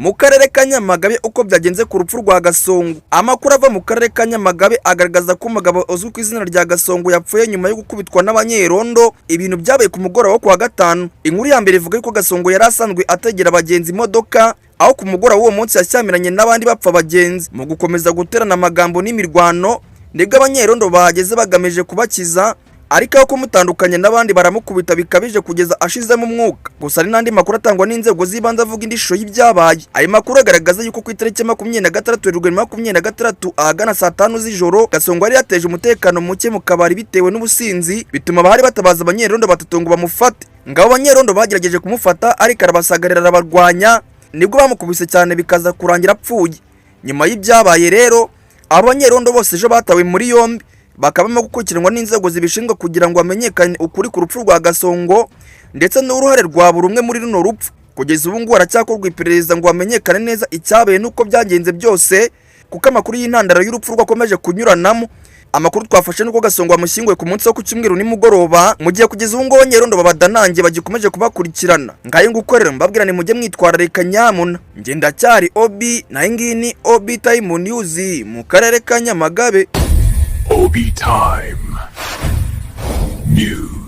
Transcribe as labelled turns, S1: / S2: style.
S1: mu karere ka Nyamagabe uko byagenze ku rupfu rwa Gasongo. Amakuru ava mu karere ka Nyamagabe agaragaza ko umugabo uzwi ku izina rya Gasongo yapfuye nyuma yo gukubitwa n'abanyerondo. Ibintu byabaye ku mugoroba wo kuwa gatanu. Inkuru ya mbere ivuga ko Gasongo yari asanzwe ategera abagenzi imodoka, aho ku mugoroba w'uwo munsi yashyamiranye n'abandi bapfa abagenzi. Mu gukomeza guterana amagambo n'imirwano, nibwo abanyerondo bahageze bagamije kubakiza, ariko aho kumutandukanya n'abandi baramukubita bikabije kugeza ashizemo umwuka. Gusa ari n'andi makuru atangwa n'inzego z'ibanze avuga indi shusho y'ibyabaye. Ayo makuru agaragaza yuko ku itariki 26/26 ahagana saa 5 z'ijoro, Gasongo yari yateje umutekano muke mu kabari bitewe n'ubusinzi, bituma abari batabaza abanyerondo batatu ngo bamufate. Ngabo abanyerondo bagerageje kumufata ariko arabasagarira arabarwanya, nibwo bamukubise cyane bikaza kurangira apfuye. Nyuma y'ibyabaye rero, abanyerondo bose ejo batawe muri yombi, bakabamo gukurikiranwa n'inzego zibishinzwe kugira ngo amenyekane ukuri ku rupfu rwa Gasongo ndetse n'uruhare rwa buri umwe muri runo rupfu. Kugeza ubu ngo haracyakorwa iperereza ngo amenyekane neza icyabaye nuko byagenze byose, kuko amakuru y'intandaro y'urupfu rwakomeje kunyuranamo. Amakuru twafashe nuko Gasongo amushyinguye ku munsi wo ku cyumweru nimugoroba, mu gihe kugeza ubu ngo abanyerondo babadanange bagikomeje kubakurikirana. Ngaye ngukorera mbabwirane mujye mwitwararika nyamuna. Nge ndacyari Obi, nayo ngini Obi Time News mu karere ka Nyamagabe.
S2: Obi Time News.